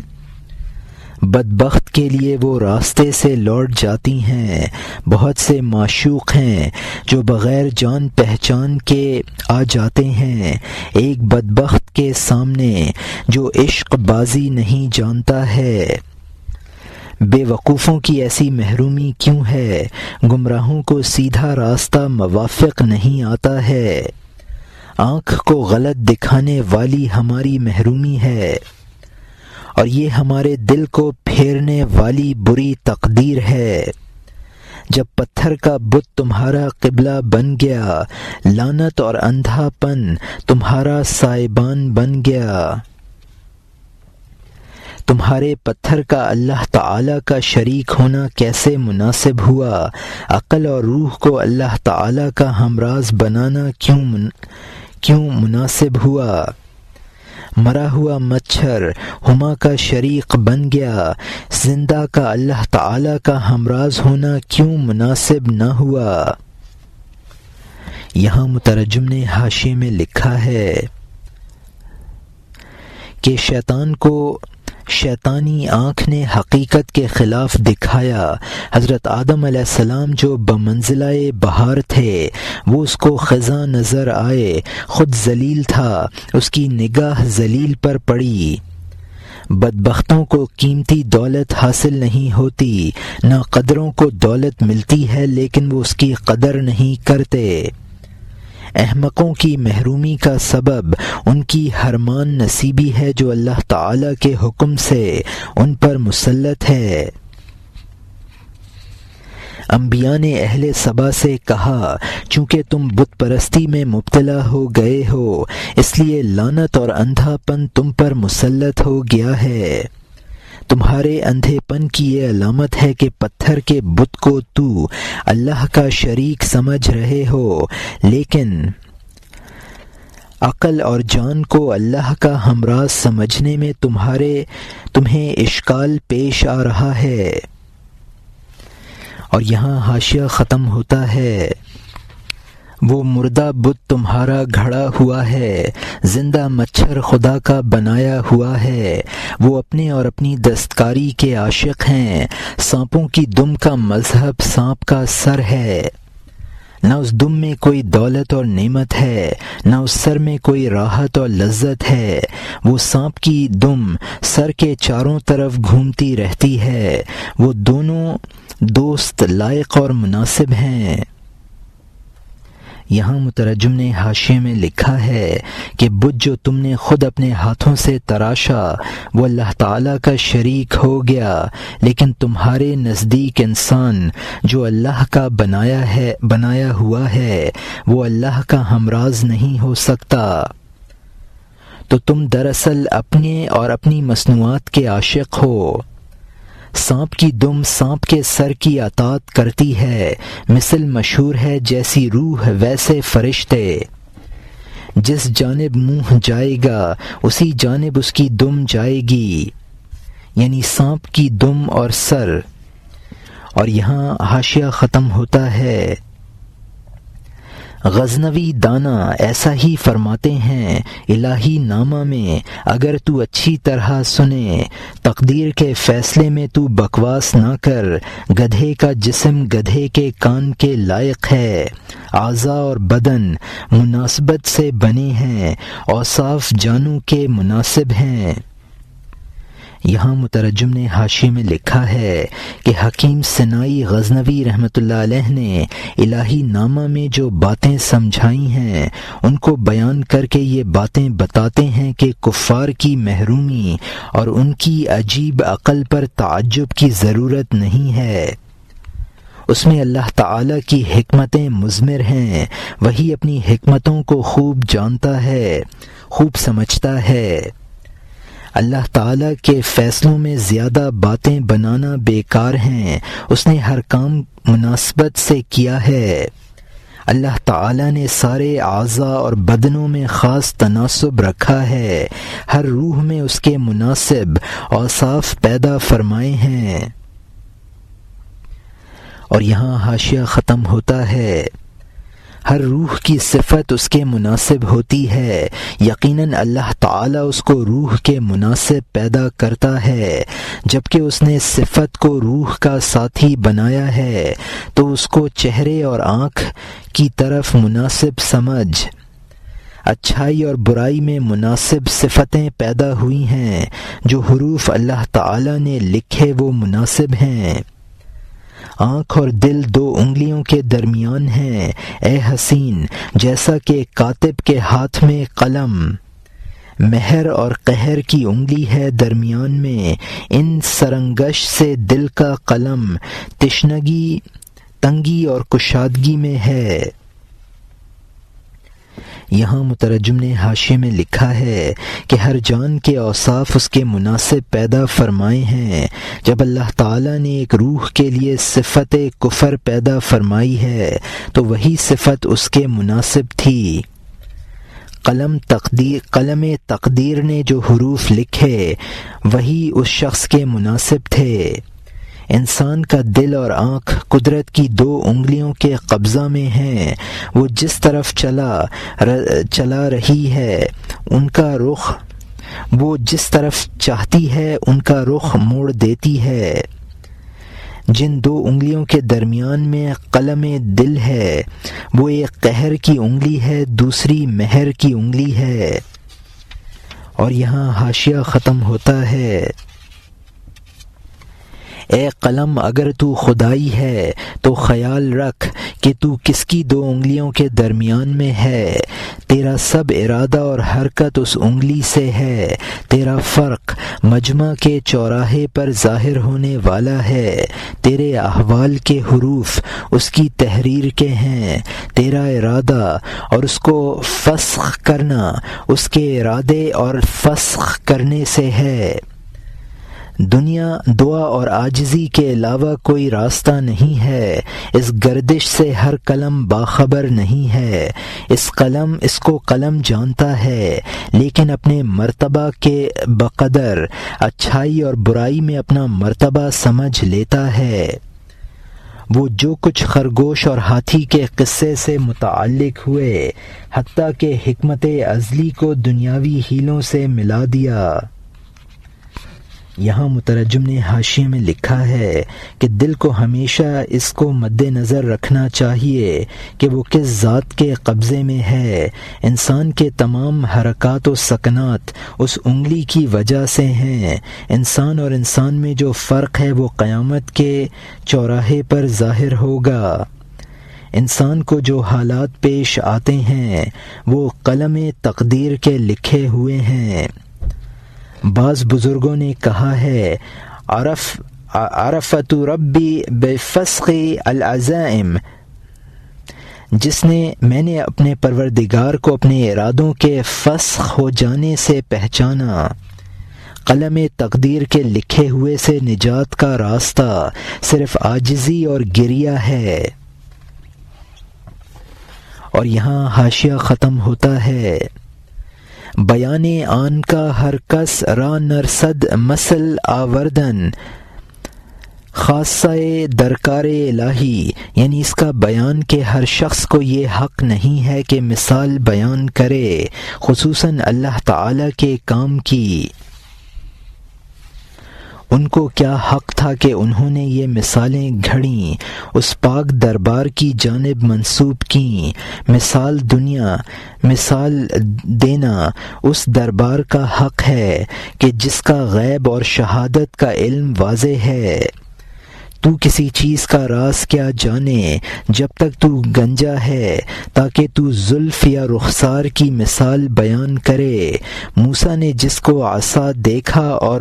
Speaker 1: بدبخت کے لیے وہ راستے سے لوٹ جاتی ہیں۔ بہت سے معشوق ہیں جو بغیر جان پہچان کے آ جاتے ہیں ایک بدبخت کے سامنے جو عشق بازی نہیں جانتا ہے۔ بے وقوفوں کی ایسی محرومی کیوں ہے؟ گمراہوں کو سیدھا راستہ موافق نہیں آتا ہے۔ آنکھ کو غلط دکھانے والی ہماری محرومی ہے، اور یہ ہمارے دل کو پھیرنے والی بری تقدیر ہے۔ جب پتھر کا بت تمہارا قبلہ بن گیا، لعنت اور اندھا پن تمہارا سائبان بن گیا۔ تمہارے پتھر کا اللہ تعالیٰ کا شریک ہونا کیسے مناسب ہوا؟ عقل اور روح کو اللہ تعالیٰ کا ہمراز بنانا کیوں مناسب ہوا؟ مرا ہوا مچھر ہما کا شریک بن گیا، زندہ کا اللہ تعالیٰ کا ہمراز ہونا کیوں مناسب نہ ہوا؟ یہاں مترجم نے حاشیے میں لکھا ہے کہ شیطان کو شیطانی آنکھ نے حقیقت کے خلاف دکھایا۔ حضرت آدم علیہ السلام جو بمنزلہ بہار تھے، وہ اس کو خزاں نظر آئے، خود ذلیل تھا، اس کی نگاہ ذلیل پر پڑی۔ بدبختوں کو قیمتی دولت حاصل نہیں ہوتی، نہ قدروں کو دولت ملتی ہے لیکن وہ اس کی قدر نہیں کرتے۔ احمقوں کی محرومی کا سبب ان کی حرمان نصیبی ہے جو اللہ تعالیٰ کے حکم سے ان پر مسلط ہے۔ انبیاء نے اہل سبا سے کہا، چونکہ تم بت پرستی میں مبتلا ہو گئے ہو، اس لیے لعنت اور اندھا پن تم پر مسلط ہو گیا ہے۔ تمہارے اندھے پن کی یہ علامت ہے کہ پتھر کے بت کو تو اللہ کا شریک سمجھ رہے ہو، لیکن عقل اور جان کو اللہ کا ہمراز سمجھنے میں تمہیں اشکال پیش آ رہا ہے۔ اور یہاں حاشیہ ختم ہوتا ہے۔ وہ مردہ بت تمہارا گھڑا ہوا ہے، زندہ مچھر خدا کا بنایا ہوا ہے۔ وہ اپنے اور اپنی دستکاری کے عاشق ہیں۔ سانپوں کی دم کا مذہب سانپ کا سر ہے۔ نہ اس دم میں کوئی دولت اور نعمت ہے، نہ اس سر میں کوئی راحت اور لذت ہے۔ وہ سانپ کی دم سر کے چاروں طرف گھومتی رہتی ہے۔ وہ دونوں دوست لائق اور مناسب ہیں۔ یہاں مترجم نے حاشیے میں لکھا ہے کہ بت جو تم نے خود اپنے ہاتھوں سے تراشا وہ اللہ تعالیٰ کا شریک ہو گیا، لیکن تمہارے نزدیک انسان جو اللہ کا بنایا ہوا ہے وہ اللہ کا ہمراز نہیں ہو سکتا۔ تو تم دراصل اپنے اور اپنی مصنوعات کے عاشق ہو۔ سانپ کی دم سانپ کے سر کی اطاعت کرتی ہے، مثل مشہور ہے جیسی روح ویسے فرشتے۔ جس جانب منہ جائے گا اسی جانب اس کی دم جائے گی، یعنی سانپ کی دم اور سر۔ اور یہاں حاشیہ ختم ہوتا ہے۔ غزنوی دانا ایسا ہی فرماتے ہیں الہی نامہ میں، اگر تو اچھی طرح سنے تقدیر کے فیصلے میں تو بکواس نہ کر۔ گدھے کا جسم گدھے کے کان کے لائق ہے، اعضاء اور بدن مناسبت سے بنے ہیں، اوصاف جانوں کے مناسب ہیں۔ یہاں مترجم نے حاشیے میں لکھا ہے کہ حکیم سنائی غزنوی رحمۃ اللہ علیہ نے الہی نامہ میں جو باتیں سمجھائی ہیں ان کو بیان کر کے یہ باتیں بتاتے ہیں کہ کفار کی محرومی اور ان کی عجیب عقل پر تعجب کی ضرورت نہیں ہے۔ اس میں اللہ تعالیٰ کی حکمتیں مضمر ہیں، وہی اپنی حکمتوں کو خوب جانتا ہے، خوب سمجھتا ہے۔ اللہ تعالیٰ کے فیصلوں میں زیادہ باتیں بنانا بیکار ہیں، اس نے ہر کام مناسبت سے کیا ہے۔ اللہ تعالیٰ نے سارے اعضاء اور بدنوں میں خاص تناسب رکھا ہے، ہر روح میں اس کے مناسب اوصاف پیدا فرمائے ہیں۔ اور یہاں حاشیہ ختم ہوتا ہے۔ ہر روح کی صفت اس کے مناسب ہوتی ہے، یقیناً اللہ تعالیٰ اس کو روح کے مناسب پیدا کرتا ہے۔ جب کہ اس نے صفت کو روح کا ساتھی بنایا ہے تو اس کو چہرے اور آنکھ کی طرف مناسب سمجھ، اچھائی اور برائی میں مناسب صفتیں پیدا ہوئی ہیں۔ جو حروف اللہ تعالیٰ نے لکھے وہ مناسب ہیں۔ آنکھ اور دل 2 انگلیوں کے درمیان ہیں اے حسین، جیسا کہ کاتب کے ہاتھ میں قلم مہر اور قہر کی انگلی ہے درمیان میں، ان سرنگش سے دل کا قلم تشنگی، تنگی اور کشادگی میں ہے۔ یہاں مترجم نے حاشیے میں لکھا ہے کہ ہر جان کے اوصاف اس کے مناسب پیدا فرمائے ہیں۔ جب اللہ تعالیٰ نے ایک روح کے لیے صفت کفر پیدا فرمائی ہے تو وہی صفت اس کے مناسب تھی۔ قلم تقدیر نے جو حروف لکھے وہی اس شخص کے مناسب تھے۔ انسان کا دل اور آنکھ قدرت کی 2 انگلیوں کے قبضہ میں ہیں، وہ جس طرف چلا رہی ہے ان کا رخ، وہ جس طرف چاہتی ہے ان کا رخ موڑ دیتی ہے۔ جن 2 انگلیوں کے درمیان میں قلم دل ہے وہ ایک قہر کی انگلی ہے، دوسری مہر کی انگلی ہے۔ اور یہاں حاشیہ ختم ہوتا ہے، اے قلم اگر تو خدائی ہے تو خیال رکھ کہ تو کس کی 2 انگلیوں کے درمیان میں ہے، تیرا سب ارادہ اور حرکت اس انگلی سے ہے، تیرا فرق مجمع کے چوراہے پر ظاہر ہونے والا ہے، تیرے احوال کے حروف اس کی تحریر کے ہیں، تیرا ارادہ اور اس کو فسخ کرنا اس کے ارادے اور فسخ کرنے سے ہے۔ دنیا دعا اور عاجزی کے علاوہ کوئی راستہ نہیں ہے، اس گردش سے ہر قلم باخبر نہیں ہے، اس کو قلم جانتا ہے لیکن اپنے مرتبہ کے بقدر اچھائی اور برائی میں اپنا مرتبہ سمجھ لیتا ہے۔ وہ جو کچھ خرگوش اور ہاتھی کے قصے سے متعلق ہوئے، حتیٰ کہ حکمت ازلی کو دنیاوی ہیلوں سے ملا دیا۔ یہاں مترجم نے حاشیے میں لکھا ہے کہ دل کو ہمیشہ اس کو مد نظر رکھنا چاہیے کہ وہ کس ذات کے قبضے میں ہے۔ انسان کے تمام حرکات و سکنات اس انگلی کی وجہ سے ہیں۔ انسان اور انسان میں جو فرق ہے وہ قیامت کے چوراہے پر ظاہر ہوگا۔ انسان کو جو حالات پیش آتے ہیں وہ قلم تقدیر کے لکھے ہوئے ہیں۔ بعض بزرگوں نے کہا ہے، عرفت ربی بفسخ العزائم، میں نے اپنے پروردگار کو اپنے ارادوں کے فسخ ہو جانے سے پہچانا۔ قلم تقدیر کے لکھے ہوئے سے نجات کا راستہ صرف عاجزی اور گریہ ہے۔ اور یہاں حاشیہ ختم ہوتا ہے، بیان آن کا ہر کس را نرسد مسل آوردن خاصہ درکار الہی، یعنی اس کا بیان کہ ہر شخص کو یہ حق نہیں ہے کہ مثال بیان کرے، خصوصاً اللہ تعالیٰ کے کام کی۔ ان کو کیا حق تھا کہ انہوں نے یہ مثالیں گھڑیں، اس پاک دربار کی جانب منسوب کیں۔ مثال دینا اس دربار کا حق ہے کہ جس کا غیب اور شہادت کا علم واضح ہے۔ تو کسی چیز کا راز کیا جانے جب تک تو گنجا ہے، تاکہ تو زلف یا رخسار کی مثال بیان کرے۔ موسیٰ نے جس کو عصا دیکھا اور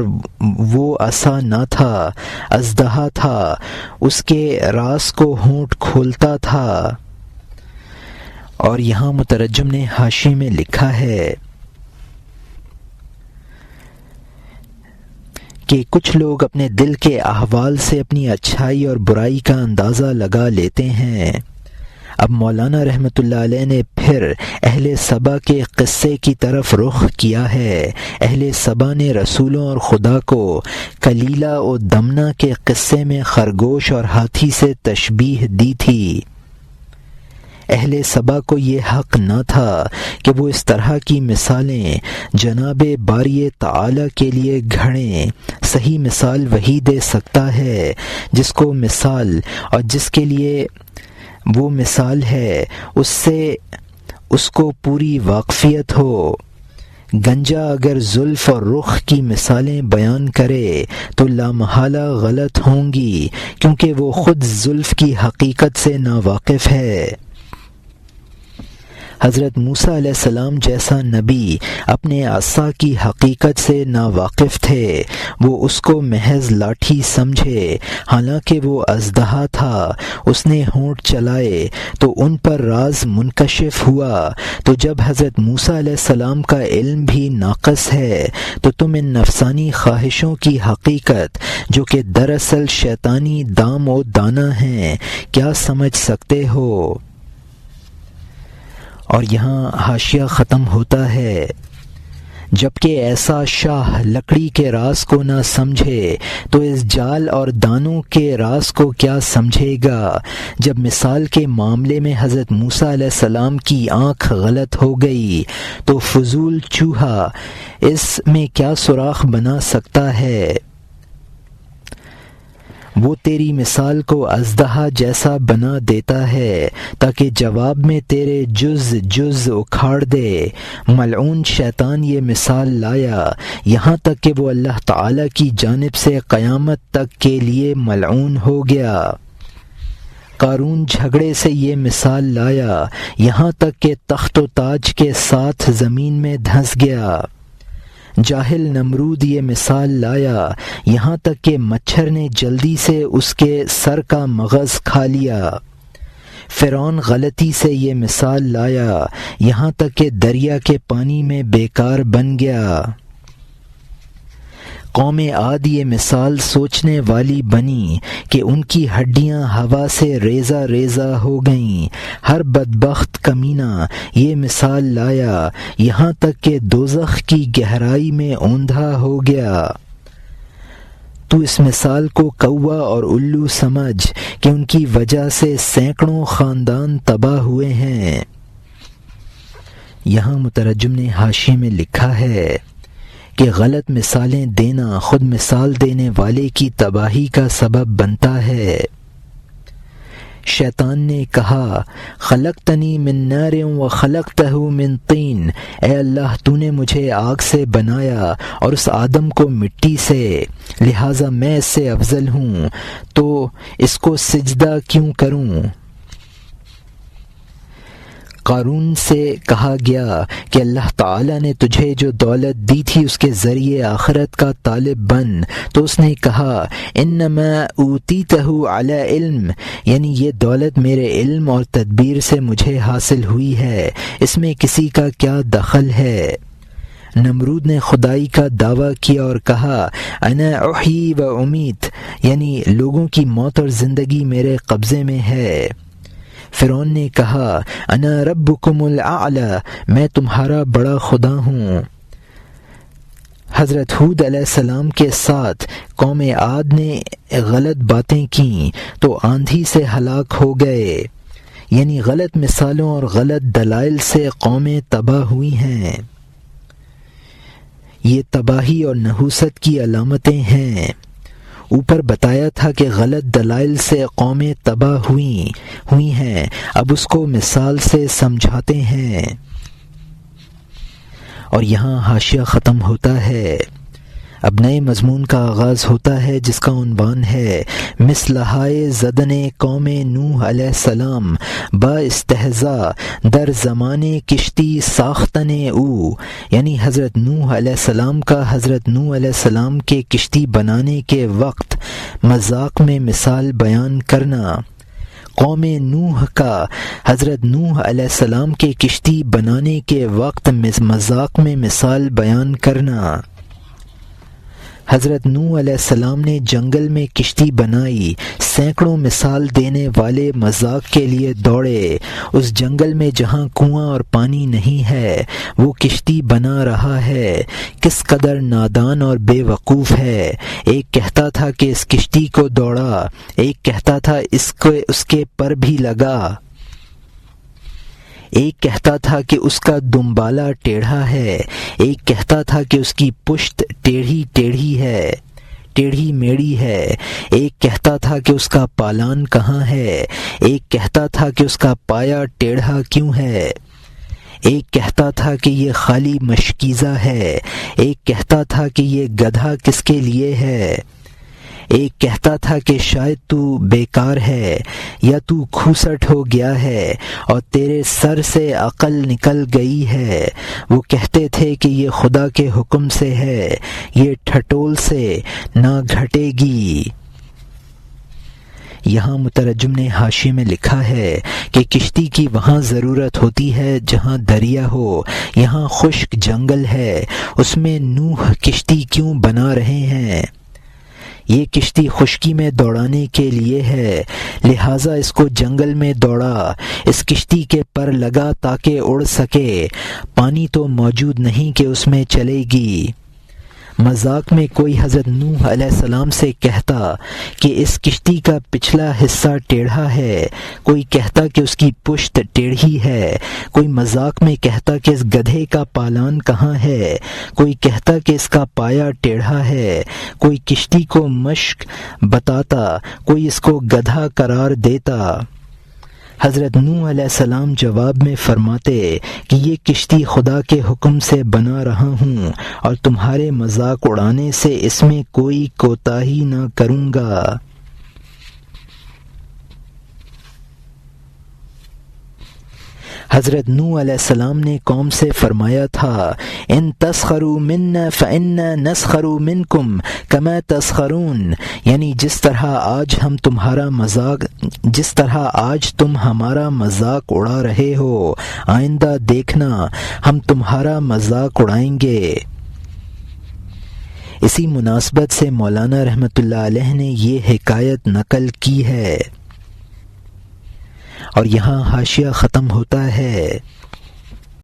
Speaker 1: وہ عصا نہ تھا، اژدہا تھا، اس کے راز کو ہونٹ کھولتا تھا۔ اور یہاں مترجم نے حاشیے میں لکھا ہے کہ کچھ لوگ اپنے دل کے احوال سے اپنی اچھائی اور برائی کا اندازہ لگا لیتے ہیں۔ اب مولانا رحمۃ اللہ علیہ نے پھر اہل سبا کے قصے کی طرف رخ کیا ہے۔ اہل سبا نے رسولوں اور خدا کو کلیلہ و دمنہ کے قصے میں خرگوش اور ہاتھی سے تشبیہ دی تھی۔ اہل سبا کو یہ حق نہ تھا کہ وہ اس طرح کی مثالیں جناب باری تعالی کے لیے گھڑیں۔ صحیح مثال وہی دے سکتا ہے جس کو مثال اور جس کے لیے وہ مثال ہے اس کو پوری واقفیت ہو۔ گنجا اگر زلف اور رخ کی مثالیں بیان کرے تو لامحالہ غلط ہوں گی، کیونکہ وہ خود زلف کی حقیقت سے ناواقف ہے۔ حضرت موسیٰ علیہ السلام جیسا نبی اپنے عصا کی حقیقت سے ناواقف تھے، وہ اس کو محض لاٹھی سمجھے، حالانکہ وہ اژدہا تھا۔ اس نے ہونٹ چلائے تو ان پر راز منکشف ہوا۔ تو جب حضرت موسیٰ علیہ السلام کا علم بھی ناقص ہے تو تم ان نفسانی خواہشوں کی حقیقت، جو کہ دراصل شیطانی دام و دانہ ہیں، کیا سمجھ سکتے ہو؟ اور یہاں حاشیہ ختم ہوتا ہے۔ جبکہ ایسا شاہ لکڑی کے راز کو نہ سمجھے تو اس جال اور دانوں کے راز کو کیا سمجھے گا؟ جب مثال کے معاملے میں حضرت موسیٰ علیہ السلام کی آنکھ غلط ہو گئی تو فضول چوہا اس میں کیا سوراخ بنا سکتا ہے؟ وہ تیری مثال کو اژدہا جیسا بنا دیتا ہے تاکہ جواب میں تیرے جز اکھاڑ دے۔ ملعون شیطان یہ مثال لایا یہاں تک کہ وہ اللہ تعالی کی جانب سے قیامت تک کے لیے ملعون ہو گیا۔ قارون جھگڑے سے یہ مثال لایا یہاں تک کہ تخت و تاج کے ساتھ زمین میں دھنس گیا۔ جاہل نمرود یہ مثال لایا یہاں تک کہ مچھر نے جلدی سے اس کے سر کا مغز کھا لیا۔ فرعون غلطی سے یہ مثال لایا یہاں تک کہ دریا کے پانی میں بیکار بن گیا۔ قوم عاد یہ مثال سوچنے والی بنی کہ ان کی ہڈیاں ہوا سے ریزہ ریزہ ہو گئیں۔ ہر بدبخت کمینہ یہ مثال لایا یہاں تک کہ دوزخ کی گہرائی میں اوندھا ہو گیا۔ تو اس مثال کو کوا اور الو سمجھ کہ ان کی وجہ سے سینکڑوں خاندان تباہ ہوئے ہیں۔ یہاں مترجم نے حاشیے میں لکھا ہے کہ غلط مثالیں دینا خود مثال دینے والے کی تباہی کا سبب بنتا ہے۔ شیطان نے کہا خلقتنی من نار و خلقتہ من طین، اے اللہ تو نے مجھے آگ سے بنایا اور اس آدم کو مٹی سے، لہٰذا میں اس سے افضل ہوں، تو اس کو سجدہ کیوں کروں؟ قارون سے کہا گیا کہ اللہ تعالیٰ نے تجھے جو دولت دی تھی اس کے ذریعے آخرت کا طالب بن، تو اس نے کہا انما اوتیتہ علی علم، یعنی یہ دولت میرے علم اور تدبیر سے مجھے حاصل ہوئی ہے، اس میں کسی کا کیا دخل ہے؟ نمرود نے خدائی کا دعویٰ کیا اور کہا انا احیی و امیت، یعنی لوگوں کی موت اور زندگی میرے قبضے میں ہے۔ فرعون نے کہا انا ربکم الاعلی، میں تمہارا بڑا خدا ہوں۔ حضرت ہود علیہ السلام کے ساتھ قوم عاد نے غلط باتیں کیں تو آندھی سے ہلاک ہو گئے، یعنی غلط مثالوں اور غلط دلائل سے قومیں تباہ ہوئی ہیں۔ یہ تباہی اور نحوست کی علامتیں ہیں۔ اوپر بتایا تھا کہ غلط دلائل سے قومیں تباہ ہوئی ہیں، اب اس کو مثال سے سمجھاتے ہیں۔ اور یہاں حاشیہ ختم ہوتا ہے۔ اب نئے مضمون کا آغاز ہوتا ہے جس کا عنوان ہے مثلہائے زدن قوم نوح علیہ السلام با استہزاء در زمانے کشتی ساختن او، یعنی حضرت نوح علیہ السلام کا حضرت نوح علیہ السلام کے کشتی بنانے کے وقت مذاق میں مثال بیان کرنا۔ قوم نوح کا حضرت نوح علیہ السلام کے کشتی بنانے کے وقت مذاق میں مثال بیان کرنا۔ حضرت نوح علیہ السلام نے جنگل میں کشتی بنائی، سینکڑوں مثال دینے والے مذاق کے لیے دوڑے۔ اس جنگل میں جہاں کنواں اور پانی نہیں ہے وہ کشتی بنا رہا ہے، کس قدر نادان اور بے وقوف ہے۔ ایک کہتا تھا کہ اس کشتی کو دوڑا، ایک کہتا تھا اس کے پر بھی لگا۔ ایک کہتا تھا کہ اس کا دمبالا ٹیڑھا ہے، ایک کہتا تھا کہ اس کی پشت ٹیڑھی میڑی ہے، ایک کہتا تھا کہ اس کا پالان کہاں ہے، ایک کہتا تھا کہ اس کا پایا ٹیڑھا کیوں ہے، ایک کہتا تھا کہ یہ خالی مشکیزہ ہے، ایک کہتا تھا کہ یہ گدھا کس کے لیے ہے، ایک کہتا تھا کہ شاید تو بیکار ہے یا تو کھوسٹ ہو گیا ہے اور تیرے سر سے عقل نکل گئی ہے، وہ کہتے تھے کہ یہ خدا کے حکم سے ہے، یہ ٹھٹول سے نہ گھٹے گی۔ یہاں مترجم نے حاشیے میں لکھا ہے کہ کشتی کی وہاں ضرورت ہوتی ہے جہاں دریا ہو، یہاں خشک جنگل ہے، اس میں نوح کشتی کیوں بنا رہے ہیں؟ یہ کشتی خشکی میں دوڑانے کے لیے ہے، لہٰذا اس کو جنگل میں دوڑا، اس کشتی کے پر لگا تاکہ اڑ سکے، پانی تو موجود نہیں کہ اس میں چلے گی۔ مذاق میں کوئی حضرت نوح علیہ السلام سے کہتا کہ اس کشتی کا پچھلا حصہ ٹیڑھا ہے، کوئی کہتا کہ اس کی پشت ٹیڑھی ہے، کوئی مذاق میں کہتا کہ اس گدھے کا پالان کہاں ہے، کوئی کہتا کہ اس کا پایا ٹیڑھا ہے، کوئی کشتی کو مشک بتاتا، کوئی اس کو گدھا قرار دیتا۔ حضرت نوح علیہ السلام جواب میں فرماتے کہ یہ کشتی خدا کے حکم سے بنا رہا ہوں اور تمہارے مذاق اڑانے سے اس میں کوئی کوتاہی نہ کروں گا۔ حضرت نوح علیہ السلام نے قوم سے فرمایا تھا، ان تسخروا منا فإنا نسخر منکم کما تسخرون، یعنی جس طرح آج تم ہمارا مذاق اڑا رہے ہو، آئندہ دیکھنا ہم تمہارا مذاق اڑائیں گے۔ اسی مناسبت سے مولانا رحمۃ اللہ علیہ نے یہ حکایت نقل کی ہے اور یہاں حاشیہ ختم ہوتا ہے۔